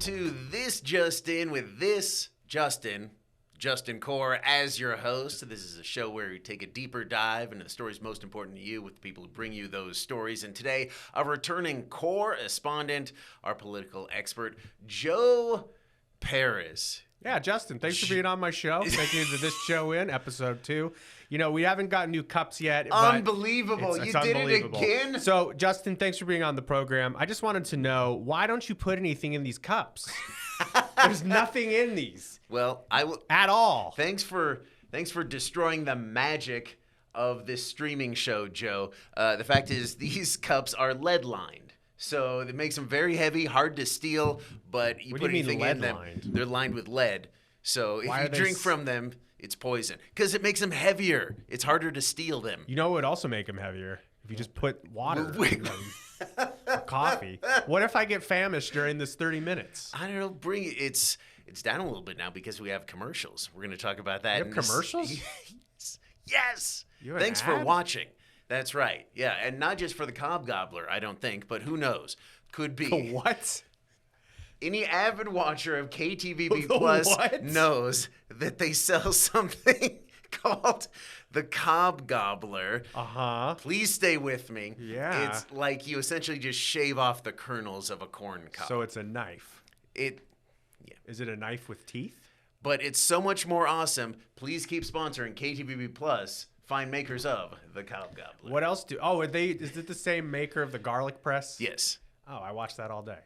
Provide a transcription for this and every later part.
to this JustIN with this Justin Core as your host. This is a show where we take a deeper dive into the stories most important to you with the people who bring you those stories. And today, a returning correspondent, our political expert, Joe Parris. Yeah, Justin, thanks for being on my show. Thank you to this JustIN, episode 2. You know, we haven't gotten new cups yet. Unbelievable. You did it again? So, Justin, thanks for being on the program. I just wanted to know, why don't you put anything in these cups? There's nothing in these. Well, I will at all. Thanks for destroying the magic of this streaming show, Joe. The fact is, these cups are lead lined, so it makes them very heavy, hard to steal. But you put anything in them, they're lined with lead. So if you drink from them, it's poison because it makes them heavier. It's harder to steal them. You know what would also make them heavier? If you just put water in them. Coffee. What if I get famished during this 30 minutes? I don't know. It's down a little bit now because we have commercials. We're going to talk about that. You have commercials? Yes. Thanks for watching. That's right. Yeah, and not just for the Cobb Gobbler, I don't think, but who knows? Could be. What? Any avid watcher of KTVB Plus knows that they sell something called the Cobb Gobbler. Uh-huh. Please stay with me. Yeah. It's like you essentially just shave off the kernels of a corn cob. So it's a knife. Yeah. Is it a knife with teeth? But it's so much more awesome. Please keep sponsoring KTVB Plus. Find makers of the Cobb Gobbler. What else is it the same maker of the garlic press? Yes. Oh, I watch that all day.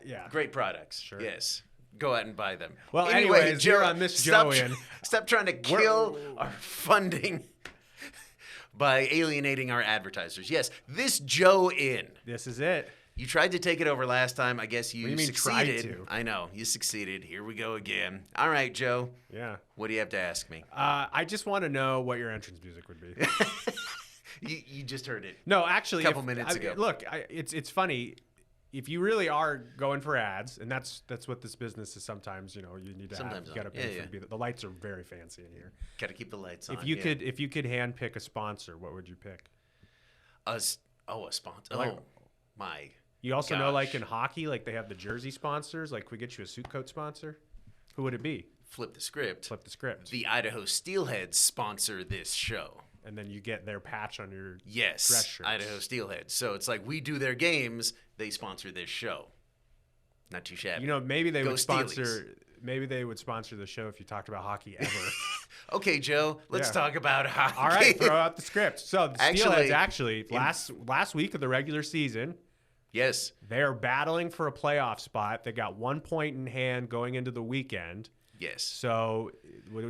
Yeah. Great products. Sure. Yes. Go out and buy them. Well, anyways, Joe, you're on this JustIN. Stop trying to kill our funding by alienating our advertisers. Yes, this JustIN. This is it. You tried to take it over last time. I guess you succeeded. Tried to? I know. You succeeded. Here we go again. All right, Joe. Yeah. What do you have to ask me? I just want to know what your entrance music would be. You just heard it. No, actually. A couple minutes ago. Look, it's funny. If you really are going for ads, and that's what this business is sometimes, you need to got to pay for the lights are very fancy in here. Got to keep the lights on. If you could handpick a sponsor, what would you pick? A sponsor. My. You also know, like in hockey, like they have the jersey sponsors. Like, we get you a suit coat sponsor. Who would it be? Flip the script. The Idaho Steelheads sponsor this show. And then you get their patch on your dress shirt. Idaho Steelheads. So it's like we do their games, they sponsor this show. Not too shabby. Maybe they would sponsor. Steelies. Maybe they would sponsor the show if you talked about hockey ever. Okay, Joe, let's talk about hockey. All right, throw out the script. So the Steelheads actually last week of the regular season. Yes. They're battling for a playoff spot. They got 1 point in hand going into the weekend. Yes. So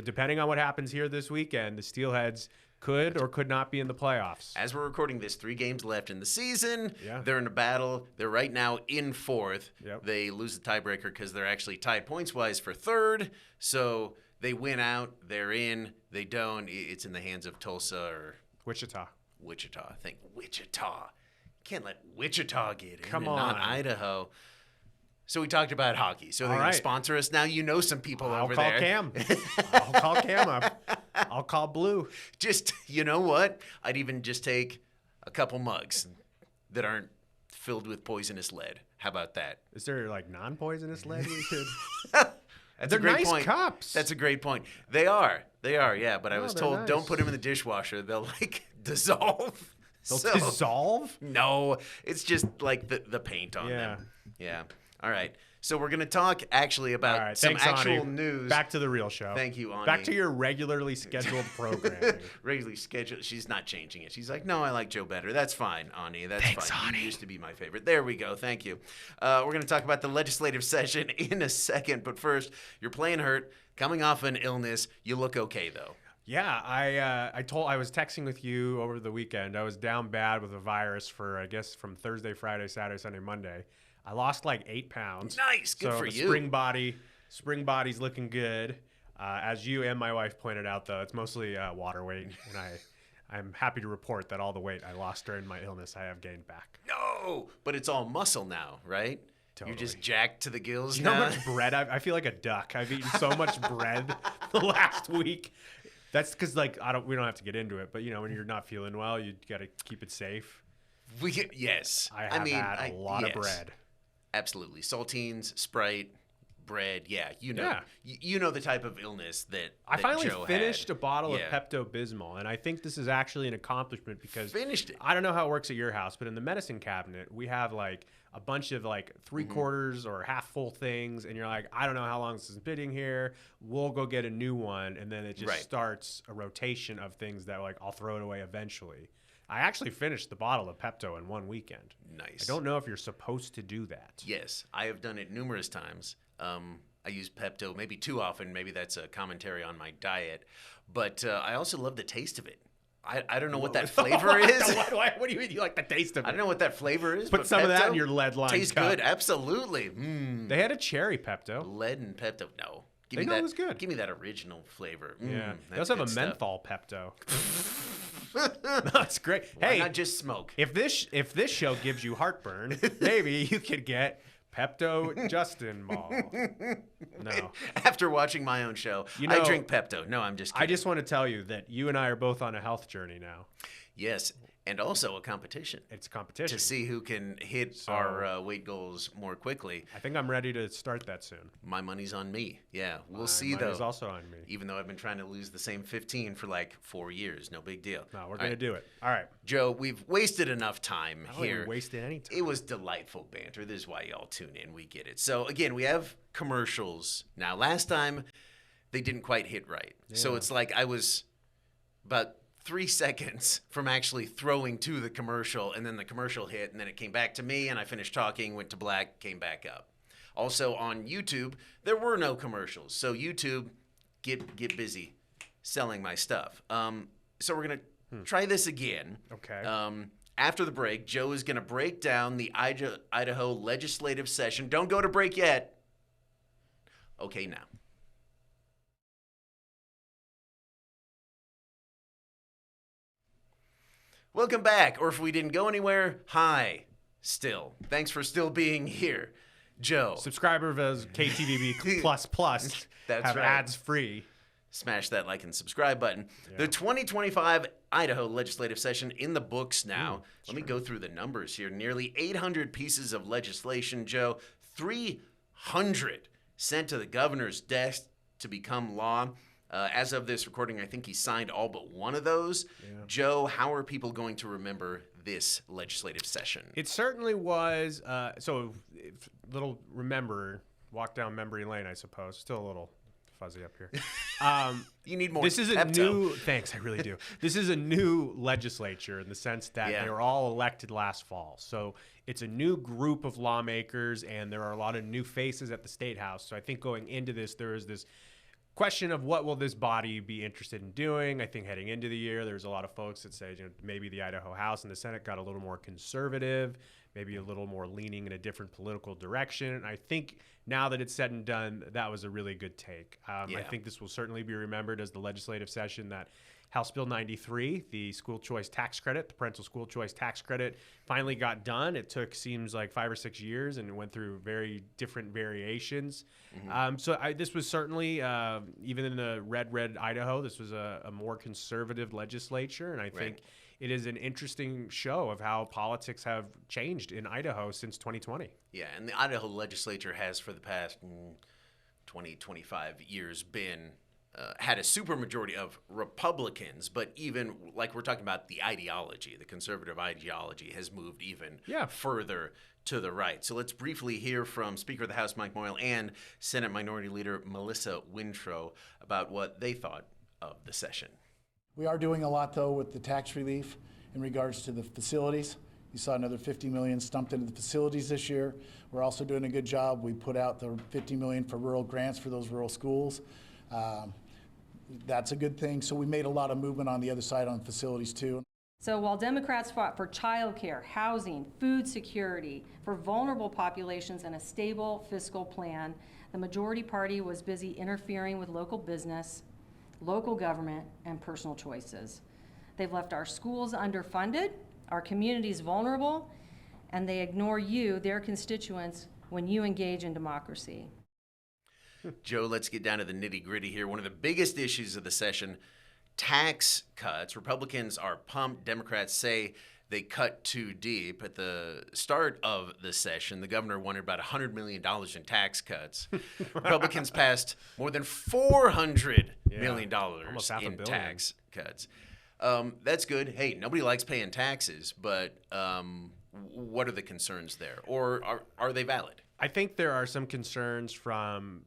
depending on what happens here this weekend, the Steelheads could or could not be in the playoffs. As we're recording this, 3 games left in the season. Yeah. They're in a battle. They're right now in 4th. Yep. They lose the tiebreaker because they're actually tied points-wise for 3rd. So they win out. They're in. They don't. It's in the hands of Tulsa or Wichita. I think. Wichita. Can't let Wichita get in. Come on. Not Idaho. So we talked about hockey. So they're going to sponsor us. Now you know some people over there. I'll call Cam up. I'll call Blue. Just, you know what? I'd even just take a couple mugs that aren't filled with poisonous lead. How about that? Is there like non-poisonous lead we could? That's a great nice point. Cups. That's a great point. They are, yeah. But I was told nice. Don't put them in the dishwasher. They'll dissolve. They'll dissolve? No, it's just like the paint on them. Yeah. All right. So we're going to talk actually about some actual news. Back to the real show. Thank you, Ani. Back to your regularly scheduled program. Regularly scheduled. She's not changing it. She's like, no, I like Joe better. That's fine, Ani. That's fine. Ani. You used to be my favorite. There we go. Thank you. We're going to talk about the legislative session in a second. But first, you're playing hurt, coming off an illness. You look okay, though. Yeah, I was texting with you over the weekend. I was down bad with a virus for, I guess, from Thursday, Friday, Saturday, Sunday, Monday. I lost like 8 pounds. Nice, good for you. Spring body's looking good. As you and my wife pointed out, though, it's mostly water weight, and I'm happy to report that all the weight I lost during my illness, I have gained back. No, but it's all muscle now, right? Totally. You're just jacked to the gills You now. know how much bread I feel like a duck. I've eaten so much bread the last week. That's because we don't have to get into it, but when you're not feeling well, you got to keep it safe. Yes. I have had a lot of bread. Absolutely. Saltines, Sprite, bread. Yeah, Yeah. you know the type of illness that I finally Joe finished had. a bottle Yeah. of Pepto-Bismol, and I think this is actually an accomplishment because Finished it. I don't know how it works at your house, but in the medicine cabinet, we have like a bunch of like 3/4 or half full things, and you're like, I don't know how long this has been sitting here. We'll go get a new one, and then it just starts a rotation of things that like I'll throw it away eventually. I actually finished the bottle of Pepto in one weekend. Nice. I don't know if you're supposed to do that. Yes, I have done it numerous times. I use Pepto maybe too often. Maybe that's a commentary on my diet. But I also love the taste of it. I don't know what that flavor is. What do you mean you like the taste of it? I don't know what that flavor is. Put but some of that Pepto in your lead line tastes cup. good, absolutely. They had a cherry Pepto. Lead and Pepto, no. Give They me know that. it was good. Give me that original flavor. Yeah, they that's also have good a stuff. menthol Pepto. That's great. Why Hey, not just smoke? if this show gives you heartburn, maybe you could get Pepto JustIN Ball. No, After watching my own show, You I know, drink Pepto. No, I'm just kidding. I just want to tell you that you and I are both on a health journey now. Yes, and also a competition It's a competition. to see who can hit So- our weight goals more quickly. I think I'm ready to start that soon. My money's on me. Yeah, we'll My see money though. is also on me. Even though I've been trying to lose the same 15 for like 4 years, no big deal. No, we're All gonna right, do it. All right. Joe, we've wasted enough time I don't think here. we wasted any time. It was delightful banter. This is why y'all tune in. We get it. So again, we have commercials now. Last time they didn't quite hit right. So Yeah. it's like I was about 3 seconds from actually throwing to the commercial, and then the commercial hit, and then it came back to me, and I finished talking, went to black, came back up. Also on YouTube, there were no commercials. So YouTube, get busy selling my stuff. So we're gonna try this again. Okay. After the break, Joe is going to break down the Idaho legislative session. Don't go to break yet. Okay, now. Welcome back, or if we didn't go anywhere, hi, still. Thanks for still being here. Joe, Subscriber of KTVB plus That's have right. ads free. smash that like and subscribe button. The 2025 Idaho legislative session in the books now. Let me go through the numbers here. Nearly 800 pieces of legislation, Joe. 300 sent to the governor's desk to become law. As of this recording, I think he signed all but one of those. Yeah. Joe, how are people going to remember this legislative session? It certainly was. So, little walk down memory lane, I suppose. Still a little fuzzy up here. You need more This is a Pepto. new. Thanks, I really do. This is a new legislature in the sense that Yeah. they were all elected last fall. So it's a new group of lawmakers, and there are a lot of new faces at the state house. So I think going into this, there is this question of what will this body be interested in doing. I think heading into the year, there's a lot of folks that say, maybe the Idaho House and the Senate got a little more conservative, maybe a little more leaning in a different political direction. And I think now that it's said and done, that was a really good take. I think this will certainly be remembered as the legislative session that House Bill 93, the school choice tax credit, the parental school choice tax credit, finally got done. It seems like 5 or 6 years, and it went through very different variations. This was certainly, even in the red Idaho, this was a more conservative legislature, and I think it is an interesting show of how politics have changed in Idaho since 2020. Yeah, and the Idaho legislature has for the past 20, 25 years been had a supermajority of Republicans, but even like we're talking about the ideology, the conservative ideology has moved even further to the right. So let's briefly hear from Speaker of the House Mike Moyle and Senate Minority Leader Melissa Wintrow about what they thought of the session. We are doing a lot, though, with the tax relief in regards to the facilities. You saw another $50 million stumped into the facilities this year. We're also doing a good job. We put out the $50 million for rural grants for those rural schools. That's a good thing. So we made a lot of movement on the other side on facilities, too. So while Democrats fought for childcare, housing, food security, for vulnerable populations, and a stable fiscal plan, the majority party was busy interfering with local business, local government, and personal choices. They've left our schools underfunded, our communities vulnerable, and they ignore you, their constituents, when you engage in democracy. Joe, let's get down to the nitty-gritty here. One of the biggest issues of the session, tax cuts. Republicans are pumped. Democrats say they cut too deep. At the start of the session, the governor wanted about $100 million in tax cuts. Republicans passed more than $400 million almost half a in billion. tax cuts. That's good. Hey, nobody likes paying taxes, but what are the concerns there? Or are they valid? I think there are some concerns from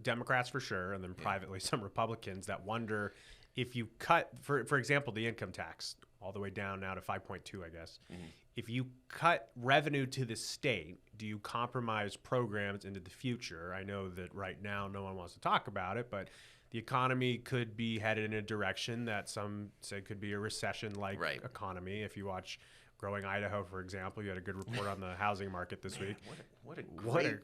Democrats for sure, and then privately some Republicans that wonder if you cut, for example, the income tax all the way down now to 5.2, I guess. If you cut revenue to the state, do you compromise programs into the future? I know that right now no one wants to talk about it, but the economy could be headed in a direction that some say could be a recession-like economy. If you watch Growing Idaho, for example, you had a good report on the housing market this week. What a great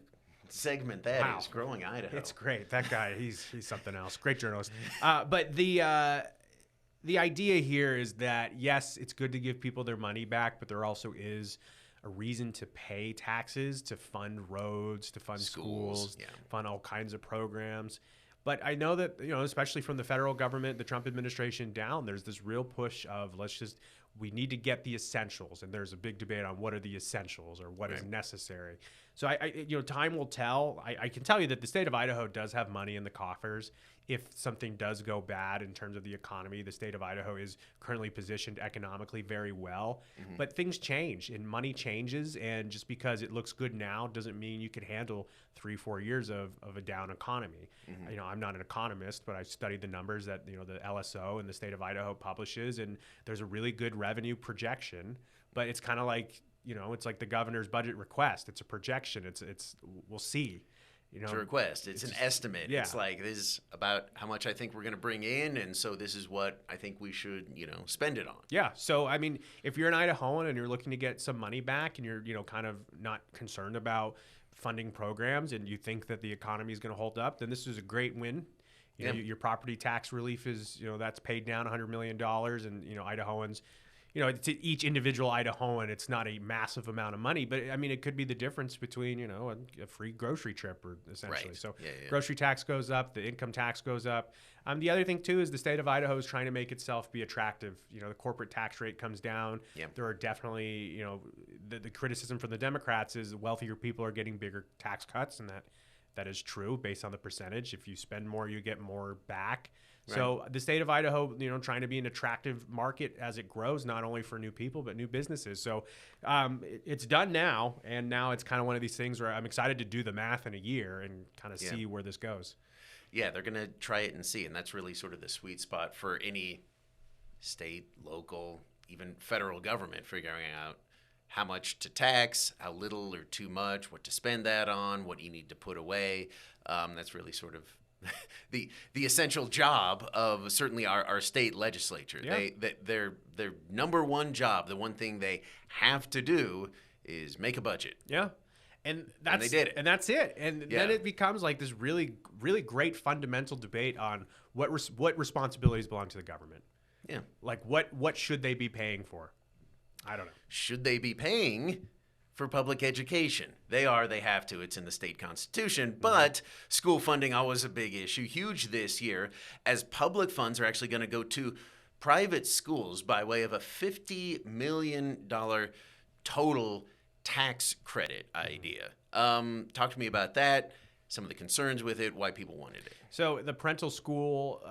segment that is, Growing Idaho. It's great. That guy, he's something else. Great journalist. But the idea here is that, yes, it's good to give people their money back, but there also is a reason to pay taxes, to fund roads, to fund schools, fund all kinds of programs. But I know that, especially from the federal government, the Trump administration down, there's this real push of we need to get the essentials. And there's a big debate on what are the essentials or what is necessary. So time will tell. I can tell you that the state of Idaho does have money in the coffers. If something does go bad in terms of the economy, the state of Idaho is currently positioned economically very well. But things change and money changes. And just because it looks good now doesn't mean you can handle 3-4 years of a down economy. I'm not an economist, but I studied the numbers that the LSO and the state of Idaho publishes, and there's a really good revenue projection. But it's kind of like it's like the governor's budget request. It's a projection. It's we'll see. It's a request. It's an estimate. Yeah. It's like, this is about how much I think we're going to bring in, and so this is what I think we should, spend it on. Yeah. So, I mean, if you're an Idahoan and you're looking to get some money back and you're, kind of not concerned about funding programs and you think that the economy is going to hold up, then this is a great win. Your property tax relief is, that's paid down $100 million, and, Idahoans, to each individual Idahoan, it's not a massive amount of money, but I mean, it could be the difference between, a free grocery trip, or essentially. Right. So Yeah. grocery tax goes up, the income tax goes up. The other thing too is the state of Idaho is trying to make itself be attractive. The corporate tax rate comes down. Yep. There are definitely, the criticism from the Democrats is wealthier people are getting bigger tax cuts, and that is true based on the percentage. If you spend more, you get more back. Right. So the state of Idaho, trying to be an attractive market as it grows, not only for new people, but new businesses. So it's done now. And now it's kind of one of these things where I'm excited to do the math in a year and kind of see where this goes. Yeah, they're going to try it and see. And that's really sort of the sweet spot for any state, local, even federal government, figuring out how much to tax, how little or too much, what to spend that on, what you need to put away. That's really sort of the essential job of certainly our state legislature. Yeah. Their number one job, the one thing they have to do, is make a budget. Yeah. And they did it. And that's it. And then it becomes like this really, really great fundamental debate on what responsibilities belong to the government. Yeah. Like what should they be paying for? I don't know. Should they be paying for public education? They have to. It's in the state constitution. But school funding, always a big issue. Huge this year, as public funds are actually going to go to private schools by way of a $50 million total tax credit idea. Talk to me about that, some of the concerns with it, why people wanted it. So the parental school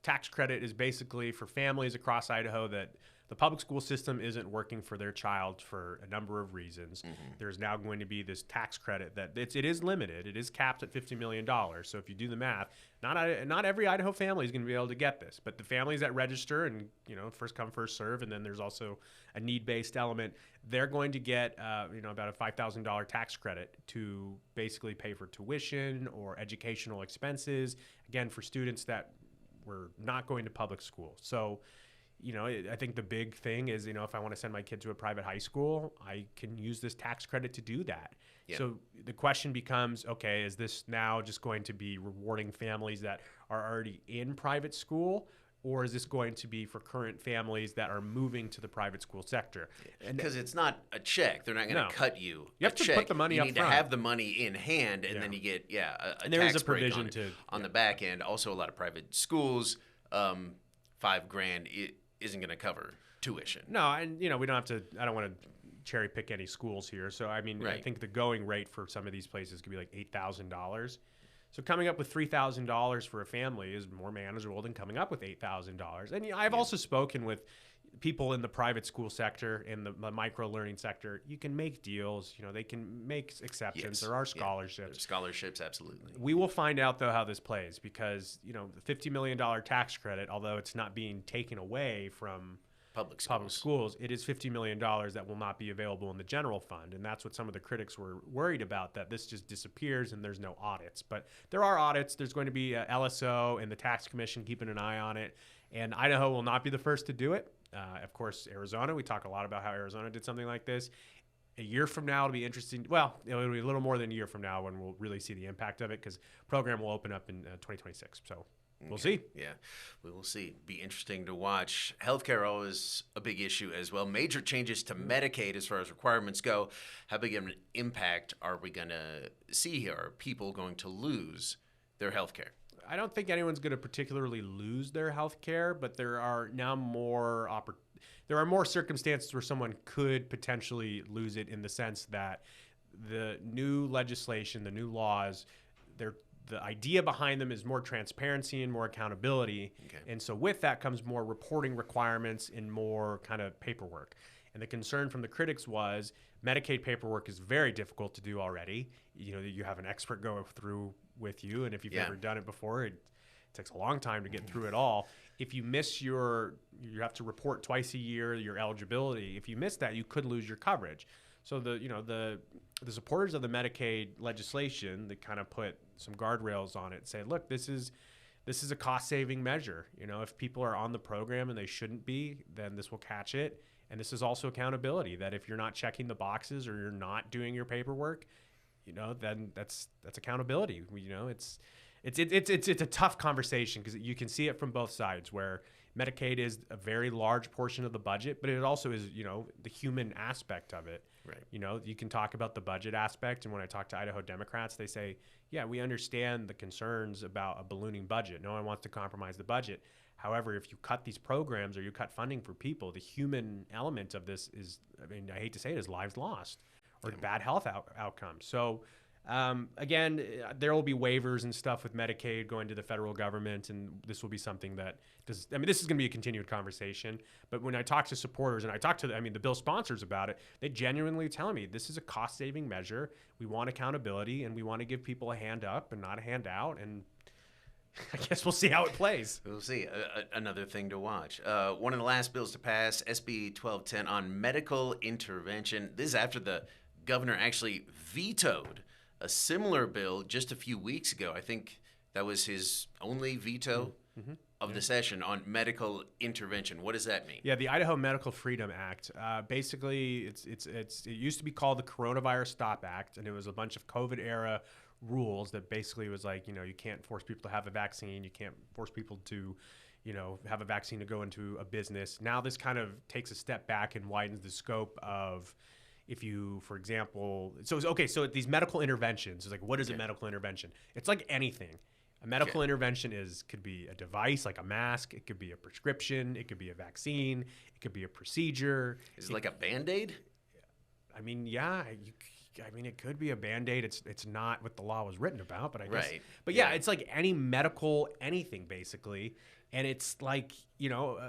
tax credit is basically for families across Idaho that the public school system isn't working for their child for a number of reasons. There's now going to be this tax credit that it is limited. It is capped at $50 million. So if you do the math, not every Idaho family is going to be able to get this, but the families that register and, first come, first serve, and then there's also a need-based element, they're going to get, about a $5,000 tax credit to basically pay for tuition or educational expenses, again, for students that were not going to public school. So, I think the big thing is, if I want to send my kid to a private high school, I can use this tax credit to do that. Yep. So the question becomes, okay, is this now just going to be rewarding families that are already in private school, or is this going to be for current families that are moving to the private school sector? Because it's not a check. They're not going to cut you a check. You have to put the money up front. You need to have the money in hand, and then you get, a and there tax is a provision break on the back end. Also, a lot of private schools, $5,000 it isn't going to cover tuition. No, and we don't have to. I don't want to cherry pick any schools here. So I mean, I Right. think the going rate for some of these places could be like $8,000. So coming up with $3,000 for a family is more manageable than coming up with $8,000. And I've also spoken with people in the private school sector, in the micro learning sector. You can make deals. They can make exceptions. Yes. There are Yeah. scholarships. There's scholarships, absolutely. We will find out, though, how this plays because, the $50 million tax credit, although it's not being taken away from Public schools, it is $50 million that will not be available in the general fund. And that's what some of the critics were worried about, that this just disappears and there's no audits. But there are audits. There's going to be a LSO and the tax commission keeping an eye on it. And Idaho will not be the first to do it. Of course, Arizona, we talk a lot about how Arizona did something like this. A year from now, it'll be interesting. Well, it'll be a little more than a year from now when we'll really see the impact of it, because the program will open up in 2026. So we'll see. Yeah, we will see. Be interesting to watch. Healthcare always a big issue as well. Major changes to Medicaid as far as requirements go. How big of an impact are we going to see here? Are people going to lose their healthcare? I don't think anyone's going to particularly lose their health care, but there are now more circumstances where someone could potentially lose it, in the sense that the new legislation, the new laws, the idea behind them is more transparency and more accountability. Okay. And so with that comes more reporting requirements and more kind of paperwork. And the concern from the critics was Medicaid paperwork is very difficult to do already. You have an expert go through with you, and if you've never done it before, it takes a long time to get through it all. If you miss you have to report twice a year your eligibility. If you miss that, you could lose your coverage. So the supporters of the Medicaid legislation, that kind of put some guardrails on it, say, look, this is a cost-saving measure. If people are on the program and they shouldn't be, then this will catch it. And this is also accountability, that if you're not checking the boxes or you're not doing your paperwork, then that's accountability. It's a tough conversation, because you can see it from both sides, where Medicaid is a very large portion of the budget, but it also is, the human aspect of it. Right. You can talk about the budget aspect, and when I talk to Idaho Democrats, they say, yeah, we understand the concerns about a ballooning budget. No one wants to compromise the budget. However, if you cut these programs or you cut funding for people, the human element of this is, I hate to say it, is lives lost or bad health outcomes. So again, there will be waivers and stuff with Medicaid going to the federal government, and this will be something that this is going to be a continued conversation. But when I talk to supporters and I talk to the bill sponsors about it, they genuinely tell me this is a cost-saving measure. We want accountability, and we want to give people a hand up and not a hand out. And I guess we'll see how it plays. We'll see. Another thing to watch. One of the last bills to pass, SB 1210, on medical intervention. This is after the governor actually vetoed a similar bill just a few weeks ago. I think that was his only veto of the session on medical intervention. What does that mean? Yeah, the Idaho Medical Freedom Act. Basically, it used to be called the Coronavirus Stop Act, and it was a bunch of COVID era rules that basically was like, you can't force people to have a vaccine. You can't force people to, have a vaccine to go into a business. Now this kind of takes a step back and widens the scope of, if you, for example, so these medical interventions, it's like, what is a medical intervention? It's like anything. A medical intervention could be a device like a mask. It could be a prescription. It could be a vaccine. It could be a procedure. Is it like a Band-Aid? Yeah. It could be a Band-Aid. It's not what the law was written about, but I guess. Right. But yeah, it's like any medical anything basically, and it's like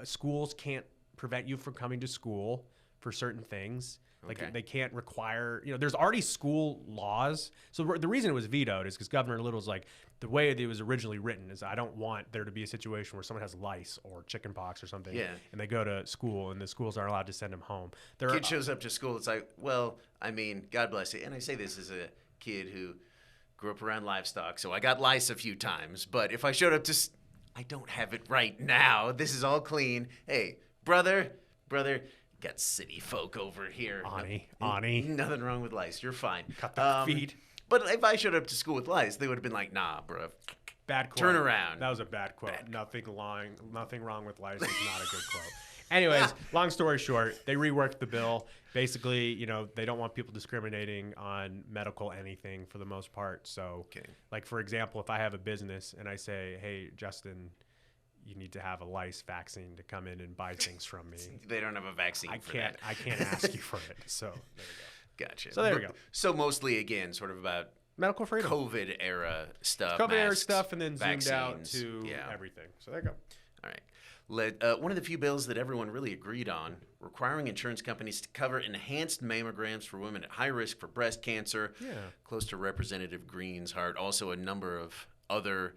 schools can't prevent you from coming to school for certain things. Like they can't require, there's already school laws. So the reason it was vetoed is because Governor Little's like, the way it was originally written is, I don't want there to be a situation where someone has lice or chickenpox or something, and they go to school and the schools aren't allowed to send them home. Kid shows up to school, it's like, well, God bless you. And I say this as a kid who grew up around livestock, so I got lice a few times. But if I showed up I don't have it right now. This is all clean. Hey, brother, got city folk over here. Ani. Nothing wrong with lice. You're fine. Cut the feet. But if I showed up to school with lice, they would have been like, nah, bro. Bad quote. Turn around. That was a bad quote. Nothing wrong with lice is not a good quote. Anyways, long story short, they reworked the bill. Basically, they don't want people discriminating on medical anything for the most part. So, like, for example, if I have a business and I say, hey, Justin, you need to have a lice vaccine to come in and buy things from me. They don't have a vaccine for that. I can't ask you for it. So there you go. Gotcha. So there we go. So mostly, again, sort of about Medical freedom. COVID era stuff. COVID era masks, stuff, and then zoomed out vaccines. to Yeah. everything. So there you go. All right. One of the few bills that everyone really agreed on, requiring insurance companies to cover enhanced mammograms for women at high risk for breast cancer. Yeah. Close to Representative Green's heart. Also, a number of other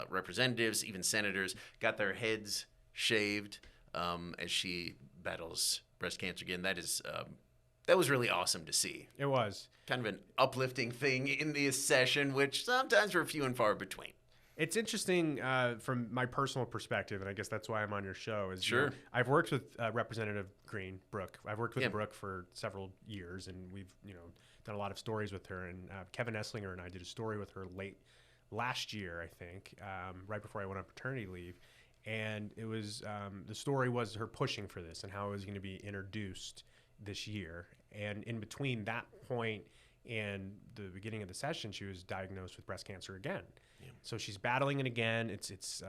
representatives, even senators, got their heads shaved as she battles breast cancer again. That was really awesome to see. It was. Kind of an uplifting thing in this session, which sometimes were few and far between. It's interesting from my personal perspective, and I guess that's why I'm on your show. Is Sure. I've worked with Representative Brooke. I've worked with Yeah. Brooke for several years, and we've done a lot of stories with her. And Kevin Esslinger and I did a story with her late last year, I think, right before I went on paternity leave. And it was the story was her pushing for this and how it was going to be introduced this year. And in between that point and the beginning of the session, she was diagnosed with breast cancer again. Yeah. So she's battling it again. It's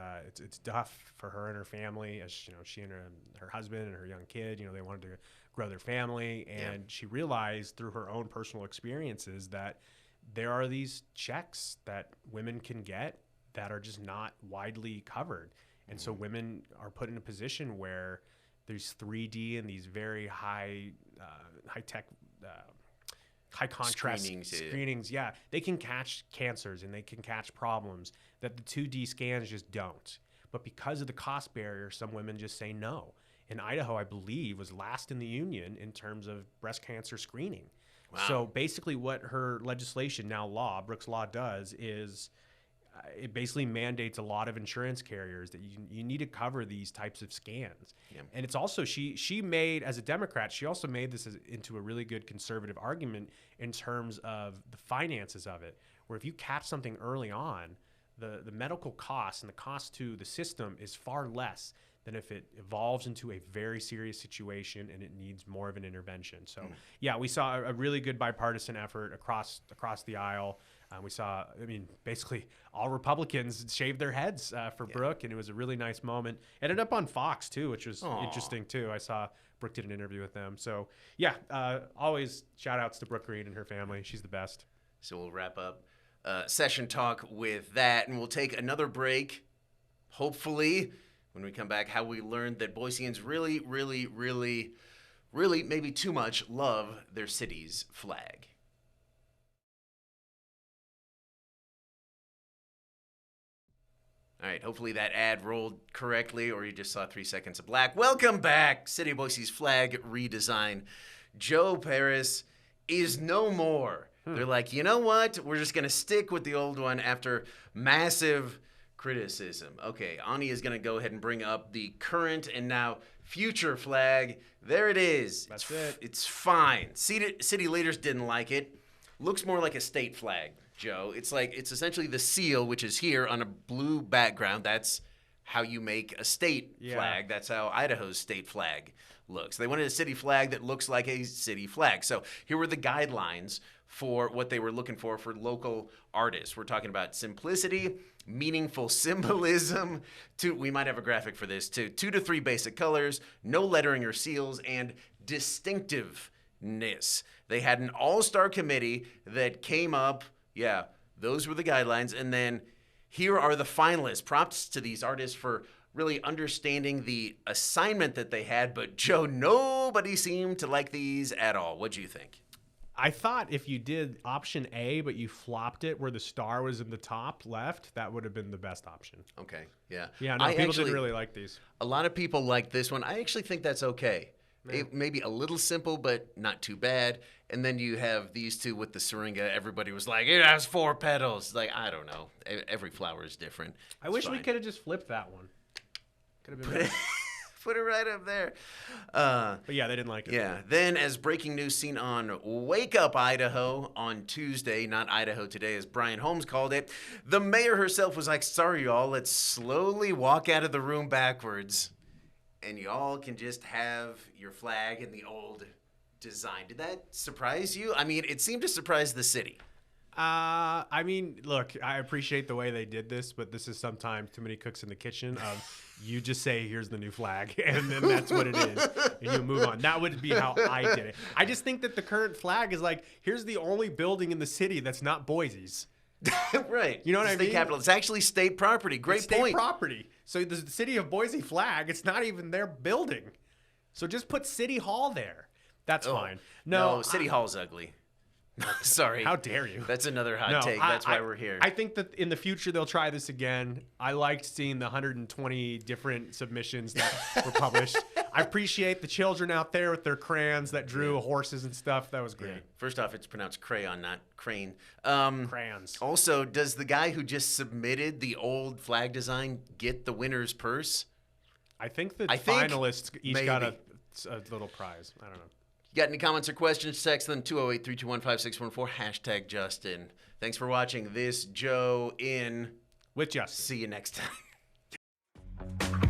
tough for her and her family, as she and her husband and her young kid. They wanted to grow their family, and she realized through her own personal experiences that there are these checks that women can get that are just not widely covered, and so women are put in a position where there's 3D and these very high tech. High contrast screenings, yeah. They can catch cancers and they can catch problems that the 2D scans just don't. But because of the cost barrier, some women just say no. And Idaho, I believe, was last in the union in terms of breast cancer screening. Wow. So basically what her legislation, now law, Brooke's Law, does is it basically mandates a lot of insurance carriers that you need to cover these types of scans. Yeah. And it's also, she made, as a Democrat, she also made this into a really good conservative argument in terms of the finances of it, where if you catch something early on, the medical costs and the cost to the system is far less than if it evolves into a very serious situation and it needs more of an intervention. So yeah, we saw a really good bipartisan effort across the aisle. We saw, basically all Republicans shaved their heads for Brooke, and it was a really nice moment. It ended up on Fox, too, which was interesting, too. I saw Brooke did an interview with them. So, yeah, always shout-outs to Brooke Green and her family. She's the best. So we'll wrap up session talk with that, and we'll take another break, hopefully, when we come back, how we learned that Boiseans really, really, really, really, maybe too much, love their city's flag. All right, hopefully that ad rolled correctly, or you just saw 3 seconds of black. Welcome back, City of Boise's flag redesign. Joe Parris is no more. They're like, you know what? We're just going to stick with the old one after massive criticism. Okay, Ani is going to go ahead and bring up the current and now future flag. There it is. That's it. It's fine. City leaders didn't like it. Looks more like a state flag, Joe. It's essentially the seal, which is here on a blue background. That's how you make a state flag. That's how Idaho's state flag looks. They wanted a city flag that looks like a city flag. So here were the guidelines for what they were looking for local artists. We're talking about simplicity, meaningful symbolism, we might have a graphic for this, 2 to 3 basic colors, no lettering or seals, and distinctiveness. They had an all-star committee that came up, those were the guidelines, and then here are the finalists. Props to these artists for really understanding the assignment that they had, but Joe, nobody seemed to like these at all. What'd you think? I thought if you did option A, but you flopped it where the star was in the top left, that would have been the best option. Okay, yeah. Yeah, no, people didn't really like these. A lot of people liked this one. I actually think that's okay. Yeah. It may be a little simple, but not too bad. And then you have these two with the syringa. Everybody was like, it has 4 petals. Like, I don't know. Every flower is different. I wish we could have just flipped that one. Could have been better. Put it right up there. But yeah, they didn't like it. Yeah. Then as breaking news seen on Wake Up Idaho on Tuesday, not Idaho Today as Brian Holmes called it, the mayor herself was like, sorry, y'all, let's slowly walk out of the room backwards. And y'all can just have your flag in the old design. Did that surprise you? I mean, it seemed to surprise the city. I mean, look, I appreciate the way they did this, but this is sometimes too many cooks in the kitchen. You just say, here's the new flag, and then that's what it is, and you move on. That would be how I did it. I just think that the current flag is like, here's the only building in the city that's not Boise's. Right. You know what I mean? State capital. It's actually state property. Great It's state point. property. So the City of Boise flag, it's not even their building. So just put City Hall there. That's fine. No, City Hall's ugly. Sorry. How dare you? That's another hot take. That's why we're here. I think that in the future they'll try this again. I liked seeing the 120 different submissions that were published. I appreciate the children out there with their crayons that drew horses and stuff. That was great. Yeah. First off, it's pronounced crayon, not crane. Crayons. Also, does the guy who just submitted the old flag design get the winner's purse? I think the I think finalists each got a little prize. I don't know. You got any comments or questions? Text them 208-321-5614, hashtag JustIN. Thanks for watching this Joe in. With Justin. See you next time.